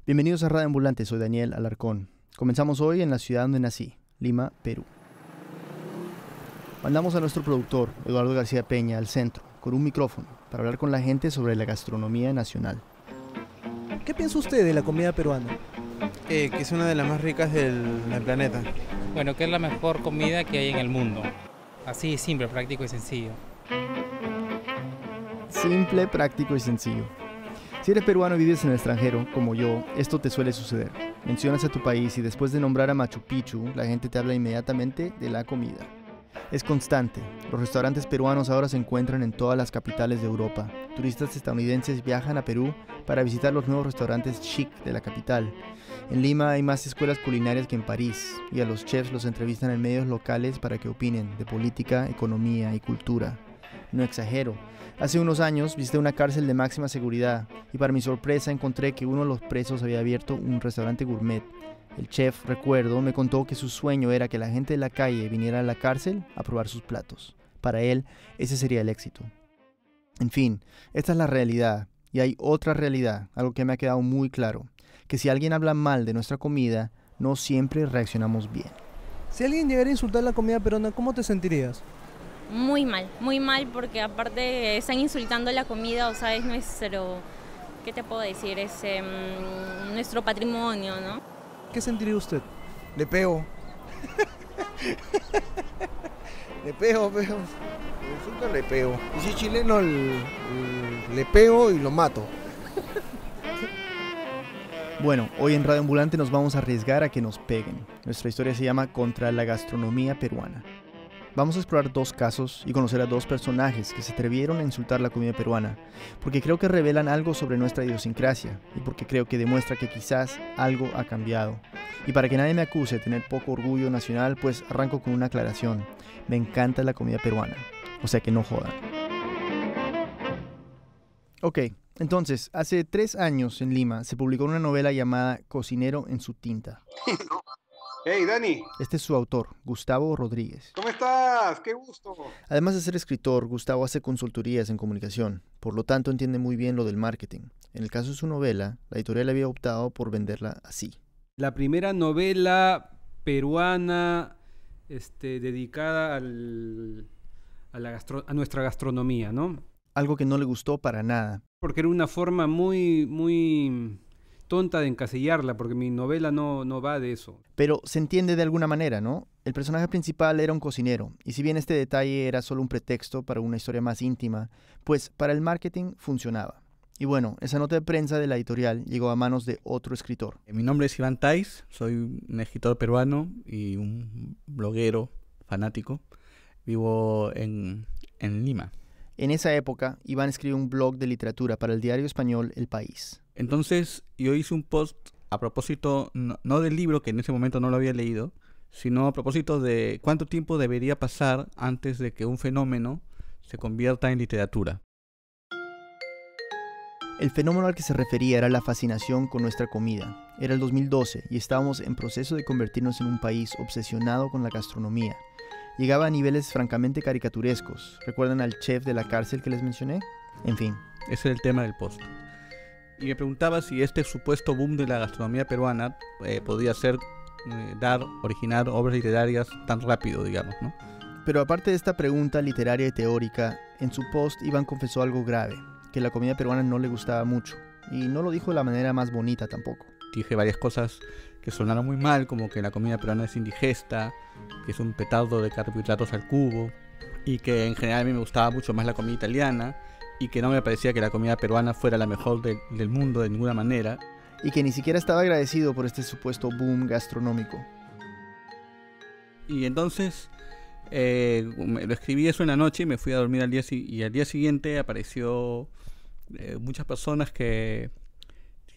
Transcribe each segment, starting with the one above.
Bienvenidos a Radio Ambulante, soy Daniel Alarcón. Comenzamos hoy en la ciudad donde nací, Lima, Perú. Mandamos a nuestro productor, Eduardo García Peña, al centro, con un micrófono, para hablar con la gente sobre la gastronomía nacional. ¿Qué piensa usted de la comida peruana? Que es una de las más ricas del planeta. Bueno, que es la mejor comida que hay en el mundo. Así, simple, práctico y sencillo. Simple, práctico y sencillo. Si eres peruano y vives en el extranjero, como yo, esto te suele suceder. Mencionas a tu país y después de nombrar a Machu Picchu, la gente te habla inmediatamente de la comida. Es constante. Los restaurantes peruanos ahora se encuentran en todas las capitales de Europa. Turistas estadounidenses viajan a Perú para visitar los nuevos restaurantes chic de la capital. En Lima hay más escuelas culinarias que en París, y a los chefs los entrevistan en medios locales para que opinen de política, economía y cultura. No exagero. Hace unos años visité una cárcel de máxima seguridad y para mi sorpresa encontré que uno de los presos había abierto un restaurante gourmet. El chef, recuerdo, me contó que su sueño era que la gente de la calle viniera a la cárcel a probar sus platos. Para él, ese sería el éxito. En fin, esta es la realidad. Y hay otra realidad, algo que me ha quedado muy claro, que si alguien habla mal de nuestra comida, no siempre reaccionamos bien. Si alguien llegara a insultar la comida peruana, ¿cómo te sentirías? Muy mal, porque aparte están insultando la comida, o sea, es nuestro, ¿qué te puedo decir? Es nuestro patrimonio, ¿no? ¿Qué sentiría usted? Le pego. Le pego. Le insulto, le pego. Y si es chileno, le pego y lo mato. Bueno, hoy en Radio Ambulante nos vamos a arriesgar a que nos peguen. Nuestra historia se llama Contra la gastronomía peruana. Vamos a explorar dos casos y conocer a dos personajes que se atrevieron a insultar la comida peruana, porque creo que revelan algo sobre nuestra idiosincrasia y porque creo que demuestra que quizás algo ha cambiado. Y para que nadie me acuse de tener poco orgullo nacional, pues arranco con una aclaración. Me encanta la comida peruana, o sea que no jodan. Ok, entonces, hace 3 años en Lima se publicó una novela llamada Cocinero en su tinta. Hey, Dani. Este es su autor, Gustavo Rodríguez. ¿Cómo estás? ¡Qué gusto! Además de ser escritor, Gustavo hace consultorías en comunicación, por lo tanto entiende muy bien lo del marketing. En el caso de su novela, la editorial había optado por venderla así. La primera novela peruana dedicada a nuestra gastronomía, ¿no? Algo que no le gustó para nada. Porque era una forma muy tonta de encasillarla, porque mi novela no va de eso. Pero se entiende de alguna manera, ¿no? El personaje principal era un cocinero, y si bien este detalle era solo un pretexto para una historia más íntima, pues para el marketing funcionaba. Y bueno, esa nota de prensa de la editorial llegó a manos de otro escritor. Mi nombre es Iván Tais, soy un escritor peruano y un bloguero fanático. Vivo en Lima. En esa época, Iván escribió un blog de literatura para el diario español El País. Entonces yo hice un post a propósito, no del libro, que en ese momento no lo había leído, sino a propósito de cuánto tiempo debería pasar antes de que un fenómeno se convierta en literatura. El fenómeno al que se refería era la fascinación con nuestra comida. Era el 2012 y estábamos en proceso de convertirnos en un país obsesionado con la gastronomía. Llegaba a niveles francamente caricaturescos. ¿Recuerdan al chef de la cárcel que les mencioné? En fin. Ese era el tema del post. Y me preguntaba si este supuesto boom de la gastronomía peruana podía originar obras literarias tan rápido, digamos, ¿no? Pero aparte de esta pregunta literaria y teórica, en su post Iván confesó algo grave, que la comida peruana no le gustaba mucho, y no lo dijo de la manera más bonita tampoco. Dije varias cosas que sonaron muy mal, como que la comida peruana es indigesta, que es un petardo de carbohidratos al cubo, y que en general a mí me gustaba mucho más la comida italiana, y que no me parecía que la comida peruana fuera la mejor del mundo de ninguna manera. Y que ni siquiera estaba agradecido por este supuesto boom gastronómico. Y entonces lo escribí eso en la noche y me fui a dormir al día siguiente apareció muchas personas que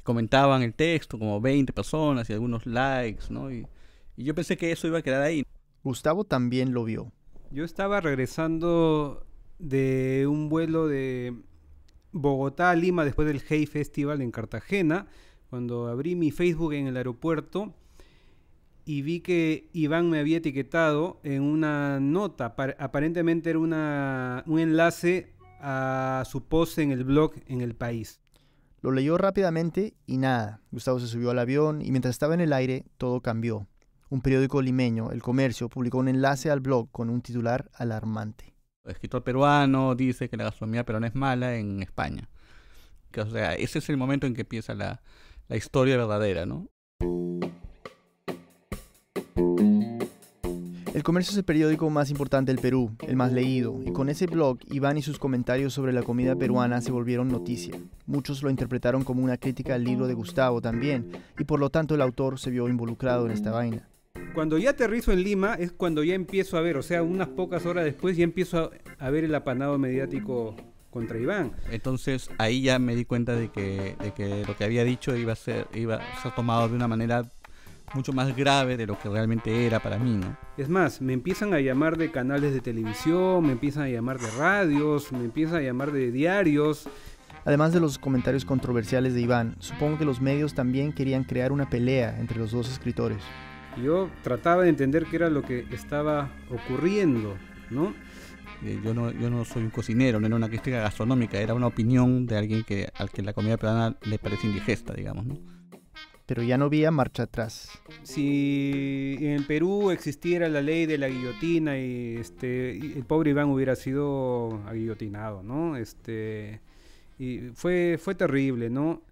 comentaban el texto, como 20 personas y algunos likes, ¿no? Y yo pensé que eso iba a quedar ahí. Gustavo también lo vio. Yo estaba regresando de un vuelo de Bogotá a Lima después del Hey Festival en Cartagena, cuando abrí mi Facebook en el aeropuerto y vi que Iván me había etiquetado en una nota, aparentemente era un enlace a su post en el blog en El País. Lo leyó rápidamente y nada. Gustavo se subió al avión y mientras estaba en el aire, todo cambió. Un periódico limeño, El Comercio, publicó un enlace al blog con un titular alarmante. El escritor peruano dice que la gastronomía peruana es mala en España. O sea, ese es el momento en que empieza la historia verdadera, ¿no? El Comercio es el periódico más importante del Perú, el más leído, y con ese blog, Iván y sus comentarios sobre la comida peruana se volvieron noticia. Muchos lo interpretaron como una crítica al libro de Gustavo también, y por lo tanto el autor se vio involucrado en esta vaina. Cuando ya aterrizo en Lima es cuando ya empiezo a ver, o sea, unas pocas horas después ya empiezo a ver el apanado mediático contra Iván. Entonces ahí ya me di cuenta de que lo que había dicho iba a ser tomado de una manera mucho más grave de lo que realmente era para mí, ¿no? Es más, me empiezan a llamar de canales de televisión, me empiezan a llamar de radios, me empiezan a llamar de diarios. Además de los comentarios controversiales de Iván, supongo que los medios también querían crear una pelea entre los dos escritores. Yo trataba de entender qué era lo que estaba ocurriendo, ¿no? Yo no soy un cocinero, no era una crítica gastronómica, era una opinión de alguien al que la comida peruana le parece indigesta, digamos, ¿no? Pero ya no había marcha atrás. Si en Perú existiera la ley de la guillotina y el pobre Iván hubiera sido aguillotinado, ¿no? Y fue terrible, ¿no?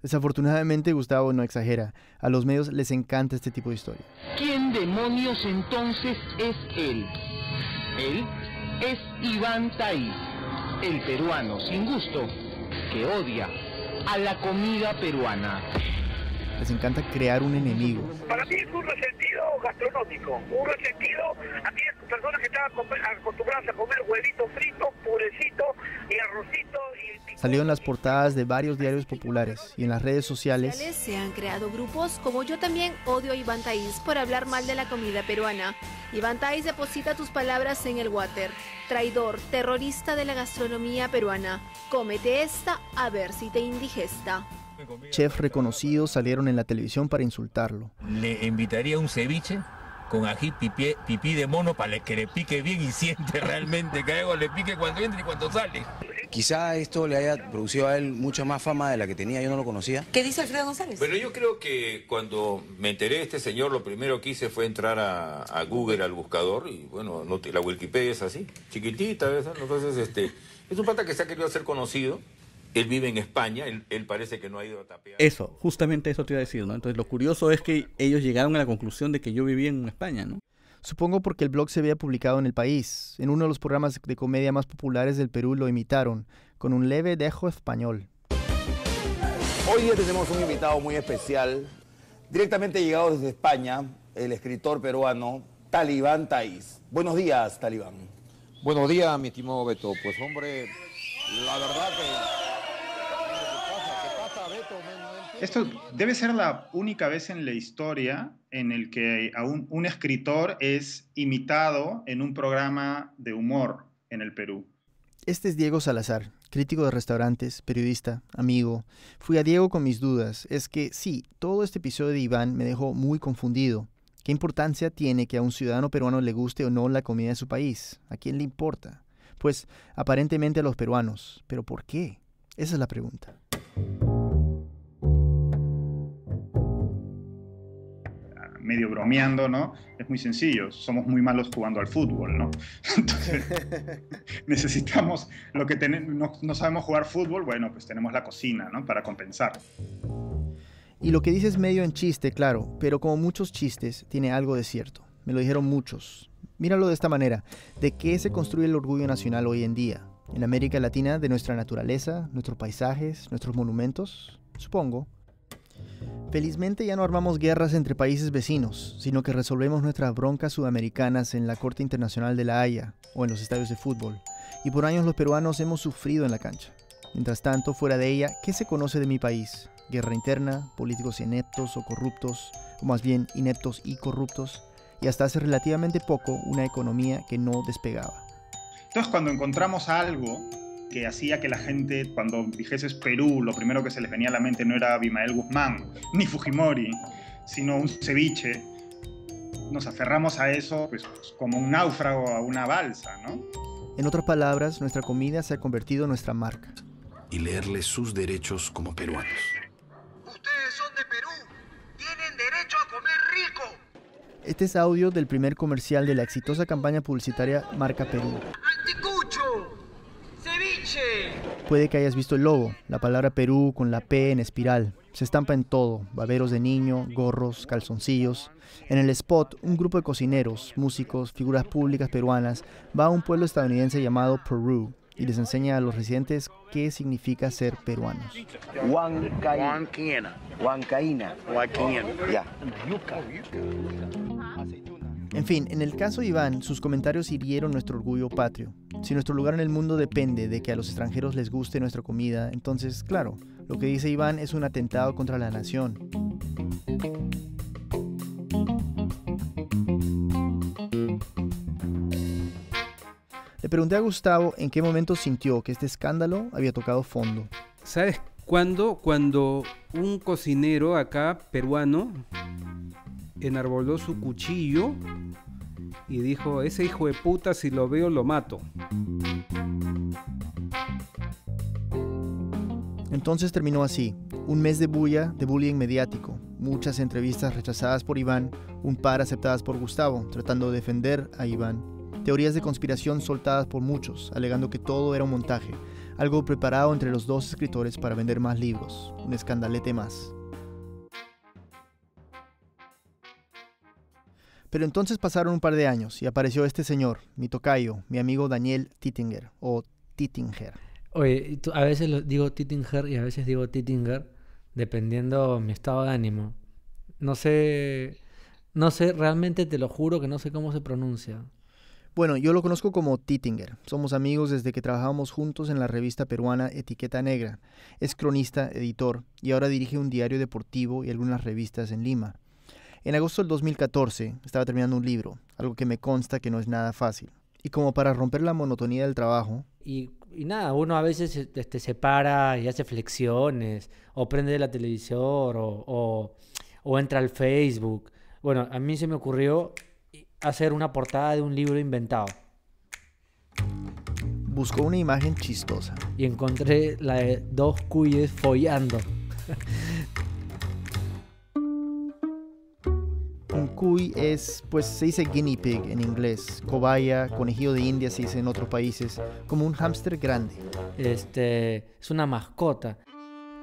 Desafortunadamente Gustavo no exagera. A los medios les encanta este tipo de historia. ¿Quién demonios entonces es él? Él es Iván Taiz, el peruano sin gusto que odia a la comida peruana. Les encanta crear un enemigo. Para mí es un resentido gastronómico, un resentido a aquellas personas que estaban acostumbradas a comer huevito frito, purecito y arrocito. Salió en las portadas de varios diarios populares y en las redes sociales. Se han creado grupos como Yo también odio a Iván Taiz por hablar mal de la comida peruana. Iván Taiz deposita tus palabras en el water. Traidor, terrorista de la gastronomía peruana. Cómete esta a ver si te indigesta. Chefs reconocidos salieron en la televisión para insultarlo. Le invitaría un ceviche con ají pipí de mono para que le pique bien y siente realmente que algo le pique cuando entra y cuando sale. Quizá esto le haya producido a él mucha más fama de la que tenía, yo no lo conocía. ¿Qué dice Alfredo González? Bueno, yo creo que cuando me enteré de este señor, lo primero que hice fue entrar a Google, al buscador, y bueno, la Wikipedia es así, chiquitita, ¿verdad? Entonces, es un pata que se ha querido hacer conocido. Él vive en España, él parece que no ha ido a tapear. Eso, justamente eso te iba a decir, ¿no? Entonces lo curioso es que ellos llegaron a la conclusión de que yo vivía en España, ¿no? Supongo porque el blog se había publicado en el país. En uno de los programas de comedia más populares del Perú lo imitaron, con un leve dejo español. Hoy día tenemos un invitado muy especial, directamente llegado desde España, el escritor peruano Talibán Taiz. Buenos días, Talibán. Buenos días, mi estimado Beto. Pues hombre, la verdad que... Esto debe ser la única vez en la historia en el que un escritor es imitado en un programa de humor en el Perú. Este es Diego Salazar, crítico de restaurantes, periodista, amigo. Fui a Diego con mis dudas. Es que sí, todo este episodio de Iván me dejó muy confundido. ¿Qué importancia tiene que a un ciudadano peruano le guste o no la comida de su país? ¿A quién le importa? Pues aparentemente a los peruanos. ¿Pero por qué? Esa es la pregunta. Medio bromeando, ¿no? Es muy sencillo, somos muy malos jugando al fútbol, ¿no? Entonces, necesitamos lo que no sabemos jugar fútbol, bueno, pues tenemos la cocina, ¿no? Para compensar. Y lo que dice es medio en chiste, claro, pero como muchos chistes, tiene algo de cierto. Me lo dijeron muchos. Míralo de esta manera, ¿de qué se construye el orgullo nacional hoy en día? ¿En América Latina de nuestra naturaleza, nuestros paisajes, nuestros monumentos? Supongo. Felizmente ya no armamos guerras entre países vecinos, sino que resolvemos nuestras broncas sudamericanas en la Corte Internacional de La Haya o en los estadios de fútbol. Y por años los peruanos hemos sufrido en la cancha. Mientras tanto, fuera de ella, ¿qué se conoce de mi país? Guerra interna, políticos ineptos o corruptos, o más bien ineptos y corruptos, y hasta hace relativamente poco una economía que no despegaba. Entonces cuando encontramos algo que hacía que la gente, cuando dijeses Perú, lo primero que se les venía a la mente no era Abimael Guzmán, ni Fujimori, sino un ceviche, nos aferramos a eso pues, como un náufrago a una balsa, ¿no? En otras palabras, nuestra comida se ha convertido en nuestra marca. y leerles sus derechos como peruanos. Ustedes son de Perú. Tienen derecho a comer rico. Este es audio del primer comercial de la exitosa campaña publicitaria Marca Perú. ¡Anticucho! ¡Ceviche! Puede que hayas visto el logo, la palabra Perú con la P en espiral. Se estampa en todo, baberos de niño, gorros, calzoncillos. En el spot, un grupo de cocineros, músicos, figuras públicas peruanas va a un pueblo estadounidense llamado Perú y les enseña a los residentes qué significa ser peruanos. Huancaína. Ya. En fin, en el caso de Iván, sus comentarios hirieron nuestro orgullo patrio. Si nuestro lugar en el mundo depende de que a los extranjeros les guste nuestra comida, entonces, claro, lo que dice Iván es un atentado contra la nación. Le pregunté a Gustavo en qué momento sintió que este escándalo había tocado fondo. ¿Sabes cuándo? Cuando un cocinero acá, peruano, enarboló su cuchillo y dijo: ese hijo de puta, si lo veo, lo mato. Entonces terminó así, un mes de bulla, de bullying mediático, muchas entrevistas rechazadas por Iván, un par aceptadas por Gustavo, tratando de defender a Iván, teorías de conspiración soltadas por muchos, alegando que todo era un montaje, algo preparado entre los dos escritores para vender más libros, un escandalete más. Pero entonces pasaron un par de años y apareció este señor, mi tocayo, mi amigo Daniel Tittinger, o Tittinger. Oye, a veces digo Tittinger y a veces digo Tittinger, dependiendo mi estado de ánimo. No sé, realmente te lo juro que no sé cómo se pronuncia. Bueno, yo lo conozco como Tittinger. Somos amigos desde que trabajábamos juntos en la revista peruana Etiqueta Negra. Es cronista, editor y ahora dirige un diario deportivo y algunas revistas en Lima. En agosto del 2014 estaba terminando un libro, algo que me consta que no es nada fácil. Y como para romper la monotonía del trabajo... Y nada, uno a veces se para y hace flexiones, o prende la televisor, o entra al Facebook. Bueno, a mí se me ocurrió hacer una portada de un libro inventado. Buscó una imagen chistosa. Y encontré la de dos cuyes follando. Un cuy es, pues se dice guinea pig en inglés, cobaya, conejillo de India se dice en otros países, como un hámster grande. Es una mascota.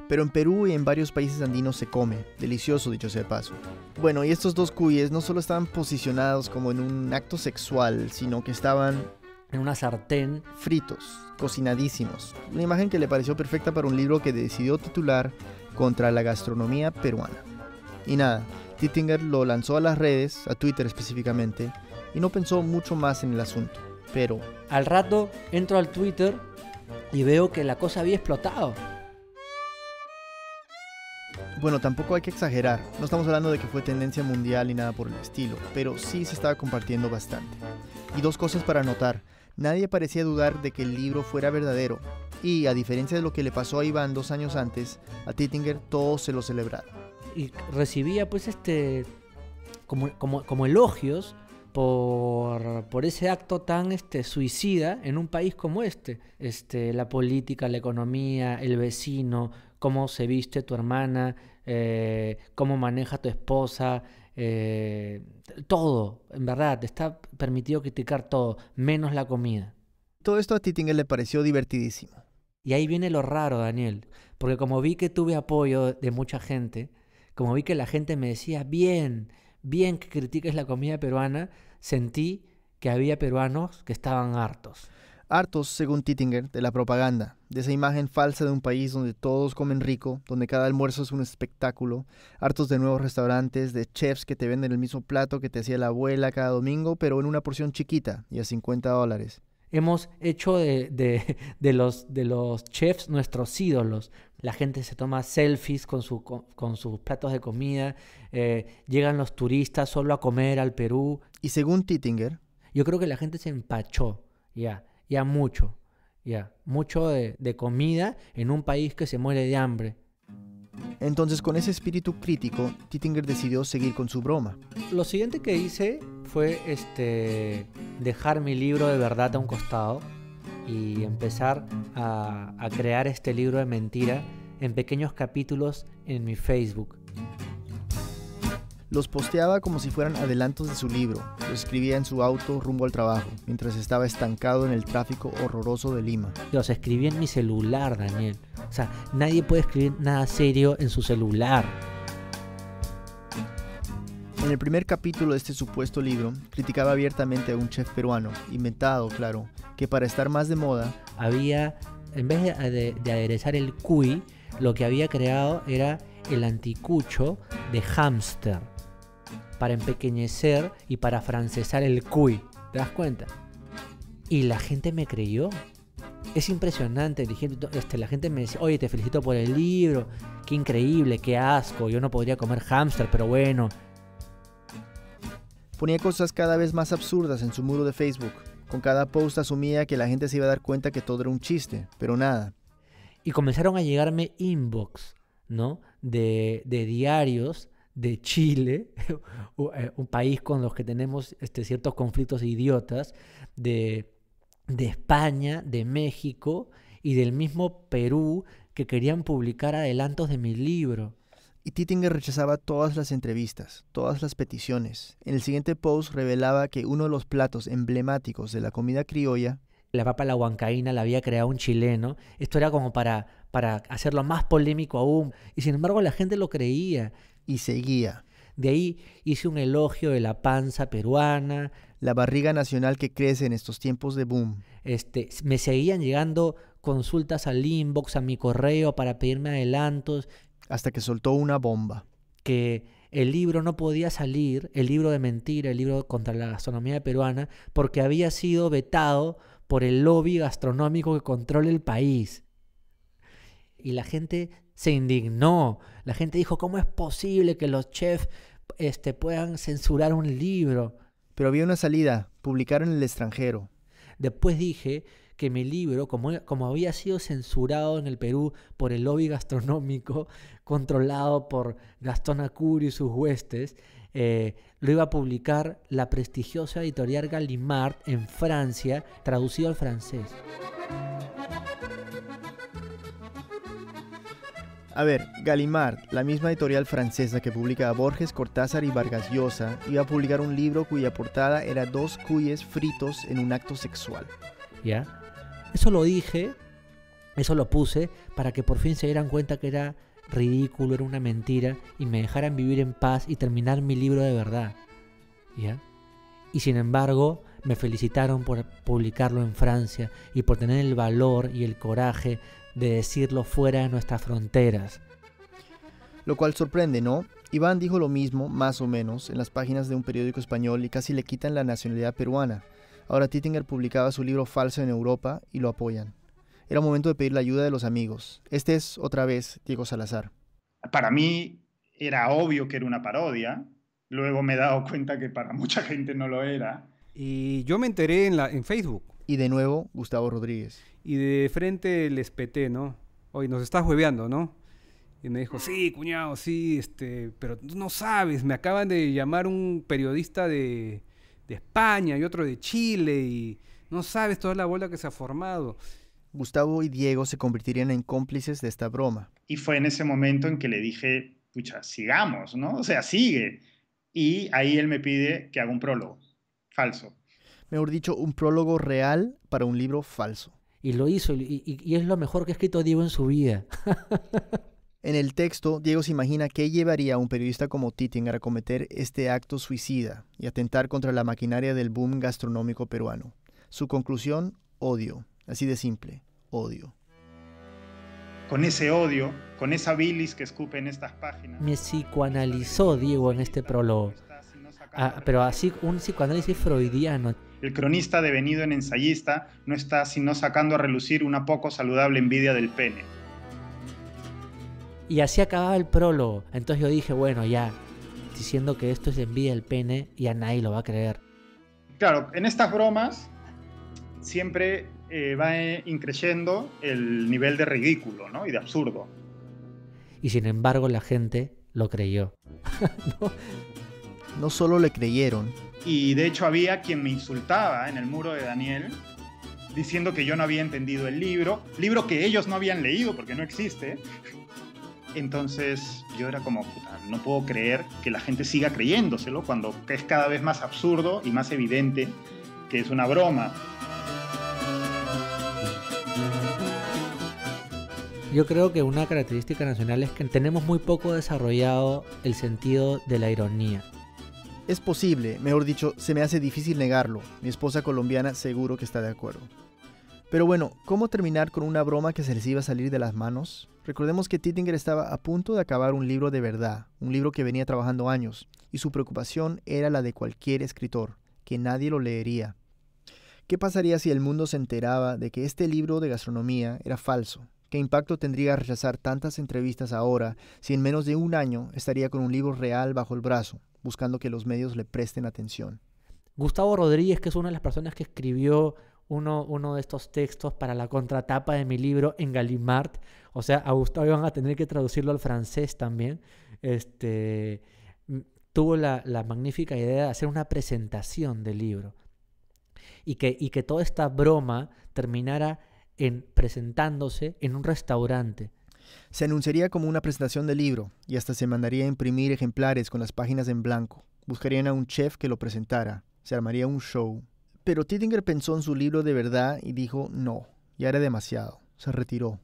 Pero en Perú y en varios países andinos se come, delicioso dicho sea de paso. Bueno, y estos dos cuyes no solo estaban posicionados como en un acto sexual, sino que estaban... en una sartén. Fritos, cocinadísimos. Una imagen que le pareció perfecta para un libro que decidió titular Contra la gastronomía peruana. Y nada, Tittinger lo lanzó a las redes, a Twitter específicamente, y no pensó mucho más en el asunto. Pero... al rato entro al Twitter y veo que la cosa había explotado. Bueno, tampoco hay que exagerar, no estamos hablando de que fue tendencia mundial ni nada por el estilo, pero sí se estaba compartiendo bastante. Y dos cosas para notar, nadie parecía dudar de que el libro fuera verdadero, y a diferencia de lo que le pasó a Iván 2 años antes, a Tittinger todos se lo celebraron. Y recibía pues como elogios por ese acto tan suicida en un país como la política, la economía, el vecino, cómo se viste tu hermana, cómo maneja tu esposa, todo, en verdad, está permitido criticar todo, menos la comida. Todo esto a Tittinger le pareció divertidísimo. Y ahí viene lo raro, Daniel, porque como vi que tuve apoyo de mucha gente, como vi que la gente me decía, bien que critiques la comida peruana, sentí que había peruanos que estaban hartos. Hartos, según Tittinger, de la propaganda, de esa imagen falsa de un país donde todos comen rico, donde cada almuerzo es un espectáculo, hartos de nuevos restaurantes, de chefs que te venden el mismo plato que te hacía la abuela cada domingo, pero en una porción chiquita y a $50. Hemos hecho de los chefs nuestros ídolos. La gente se toma selfies con sus platos de comida, llegan los turistas solo a comer al Perú. Y según Tittinger, yo creo que la gente se empachó, mucho de comida en un país que se muere de hambre. Entonces, con ese espíritu crítico, Tittinger decidió seguir con su broma. Lo siguiente que hice fue dejar mi libro de verdad a un costado y empezar a crear este libro de mentira en pequeños capítulos en mi Facebook. Los posteaba como si fueran adelantos de su libro. Los escribía en su auto rumbo al trabajo, mientras estaba estancado en el tráfico horroroso de Lima. Los escribí en mi celular, Daniel. O sea, nadie puede escribir nada serio en su celular. En el primer capítulo de este supuesto libro, criticaba abiertamente a un chef peruano, inventado, claro, que para estar más de moda, había, en vez de aderezar el cuy, lo que había creado era el anticucho de hámster, para empequeñecer y para afrancesar el cuy. ¿Te das cuenta? Y la gente me creyó. Es impresionante. La gente me decía, oye, te felicito por el libro, qué increíble, qué asco, yo no podría comer hámster, pero bueno. Ponía cosas cada vez más absurdas en su muro de Facebook. Con cada post asumía que la gente se iba a dar cuenta que todo era un chiste, pero nada. Y comenzaron a llegarme inbox, ¿no? De diarios de Chile, un país con los que tenemos ciertos conflictos idiotas, de España, de México y del mismo Perú, que querían publicar adelantos de mi libro. Y Titinger rechazaba todas las entrevistas, todas las peticiones. En el siguiente post revelaba que uno de los platos emblemáticos de la comida criolla, la papa a la huancaína, la había creado un chileno. Esto era como para hacerlo más polémico aún. Y sin embargo la gente lo creía. Y seguía. De ahí hice un elogio de la panza peruana. La barriga nacional que crece en estos tiempos de boom. Me seguían llegando consultas al inbox, a mi correo para pedirme adelantos. Hasta que soltó una bomba. Que el libro no podía salir, el libro de mentira, el libro contra la gastronomía peruana, porque había sido vetado por el lobby gastronómico que controla el país. Y la gente se indignó. La gente dijo, ¿cómo es posible que los chefs puedan censurar un libro? Pero había una salida, publicar en el extranjero. Después dije que mi libro, como había sido censurado en el Perú por el lobby gastronómico controlado por Gastón Acurio y sus huestes, lo iba a publicar la prestigiosa editorial Gallimard en Francia, traducido al francés. A ver, Gallimard, la misma editorial francesa que publica a Borges, Cortázar y Vargas Llosa, iba a publicar un libro cuya portada era 2 cuyes fritos en un acto sexual. ¿Ya? Eso lo dije, eso lo puse para que por fin se dieran cuenta que era ridículo, era una mentira y me dejaran vivir en paz y terminar mi libro de verdad. ¿Ya? Y sin embargo, me felicitaron por publicarlo en Francia y por tener el valor y el coraje de decirlo fuera de nuestras fronteras. Lo cual sorprende, ¿no? Iván dijo lo mismo, más o menos, en las páginas de un periódico español y casi le quitan la nacionalidad peruana. Ahora Titinger publicaba su libro falso en Europa y lo apoyan. Era momento de pedir la ayuda de los amigos. Este es, otra vez, Diego Salazar. Para mí era obvio que era una parodia. Luego me he dado cuenta que para mucha gente no lo era. Y yo me enteré en Facebook. Y de nuevo, Gustavo Rodríguez. Y de frente les peté, ¿no? Oye, nos estás hueveando, ¿no? Y me dijo, sí, cuñado, sí, pero tú no sabes, me acaban de llamar un periodista de España y otro de Chile y no sabes toda la bola que se ha formado. Gustavo y Diego se convertirían en cómplices de esta broma. Y fue en ese momento en que le dije, pucha, sigamos, ¿no? O sea, sigue. Y ahí él me pide que haga un prólogo falso. Mejor dicho, un prólogo real para un libro falso. Y lo hizo, y es lo mejor que ha escrito Diego en su vida. En el texto, Diego se imagina qué llevaría a un periodista como Titinger a cometer este acto suicida y atentar contra la maquinaria del boom gastronómico peruano. Su conclusión, odio. Así de simple, odio. Con ese odio, con esa bilis que escupe en estas páginas. Me psicoanalizó Diego en este prólogo. Pero así, un psicoanálisis freudiano. El cronista devenido en ensayista no está sino sacando a relucir una poco saludable envidia del pene. Y así acababa el prólogo. Entonces yo dije, bueno, ya, diciendo que esto es envidia del pene, ya nadie lo va a creer. Claro, en estas bromas siempre va increciendo el nivel de ridículo, ¿no? Y de absurdo. Y sin embargo la gente lo creyó. No solo le creyeron. Y de hecho había quien me insultaba en el muro de Daniel diciendo que yo no había entendido el libro que ellos no habían leído porque no existe. Entonces yo era como, puta, no puedo creer que la gente siga creyéndoselo cuando es cada vez más absurdo y más evidente que es una broma. Yo creo que una característica nacional es que tenemos muy poco desarrollado el sentido de la ironía. Es posible, mejor dicho, se me hace difícil negarlo. Mi esposa colombiana seguro que está de acuerdo. Pero bueno, ¿cómo terminar con una broma que se les iba a salir de las manos? Recordemos que Tittinger estaba a punto de acabar un libro de verdad, un libro que venía trabajando años, y su preocupación era la de cualquier escritor, que nadie lo leería. ¿Qué pasaría si el mundo se enteraba de que este libro de gastronomía era falso? ¿Qué impacto tendría rechazar tantas entrevistas ahora si en menos de un año estaría con un libro real bajo el brazo, buscando que los medios le presten atención? Gustavo Rodríguez, que es una de las personas que escribió uno de estos textos para la contratapa de mi libro en Gallimard, o sea, a Gustavo iban a tener que traducirlo al francés también, tuvo la magnífica idea de hacer una presentación del libro y que toda esta broma terminara presentándose en un restaurante. Se anunciaría como una presentación del libro y hasta se mandaría a imprimir ejemplares con las páginas en blanco. Buscarían a un chef que lo presentara. Se armaría un show. Pero Tittinger pensó en su libro de verdad y dijo no, ya era demasiado. Se retiró.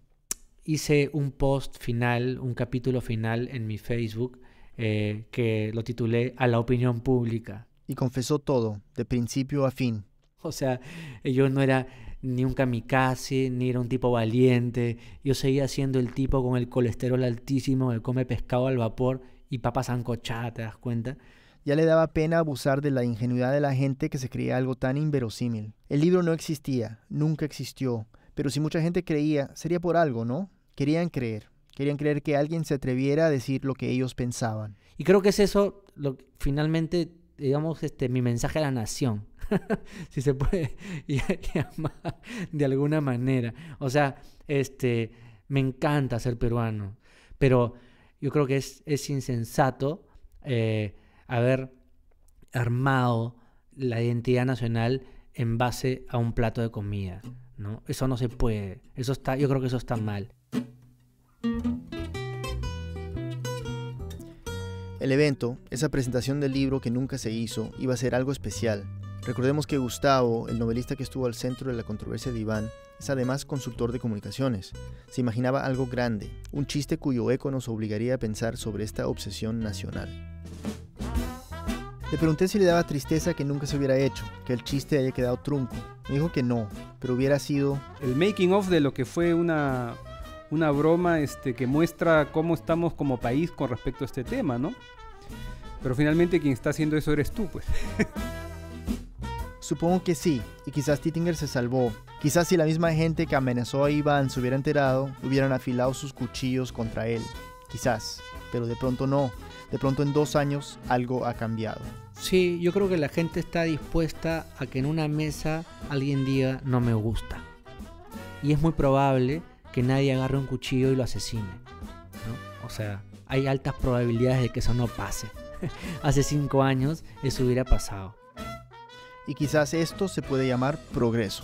Hice un post final, un capítulo final en mi Facebook que lo titulé A la opinión pública. Y confesó todo, de principio a fin. O sea, yo no era ni un kamikaze, ni era un tipo valiente. Yo seguía siendo el tipo con el colesterol altísimo, que come pescado al vapor y papa sancochada, ¿te das cuenta? Ya le daba pena abusar de la ingenuidad de la gente que se creía algo tan inverosímil. El libro no existía, nunca existió, pero si mucha gente creía, sería por algo, ¿no? Querían creer que alguien se atreviera a decir lo que ellos pensaban. Y creo que es eso, finalmente, digamos, mi mensaje a la nación, si se puede llamar de alguna manera. O sea, me encanta ser peruano, pero yo creo que es insensato haber armado la identidad nacional en base a un plato de comida, ¿no? Eso no se puede. Yo creo que eso está mal. El evento, esa presentación del libro que nunca se hizo, iba a ser algo especial. Recordemos que Gustavo, el novelista que estuvo al centro de la controversia de Iván, es además consultor de comunicaciones. Se imaginaba algo grande, un chiste cuyo eco nos obligaría a pensar sobre esta obsesión nacional. Le pregunté si le daba tristeza que nunca se hubiera hecho, que el chiste haya quedado trunco. Me dijo que no, pero hubiera sido el making of de lo que fue una broma que muestra cómo estamos como país con respecto a este tema, ¿no? Pero finalmente quien está haciendo eso eres tú, pues. Supongo que sí, y quizás Tittinger se salvó. Quizás si la misma gente que amenazó a Iván se hubiera enterado, hubieran afilado sus cuchillos contra él. Quizás, pero de pronto no. De pronto en 2 años algo ha cambiado. Sí, yo creo que la gente está dispuesta a que en una mesa alguien diga no me gusta. Y es muy probable que nadie agarre un cuchillo y lo asesine, ¿no? O sea, hay altas probabilidades de que eso no pase. Hace 5 años eso hubiera pasado. Y quizás esto se puede llamar progreso.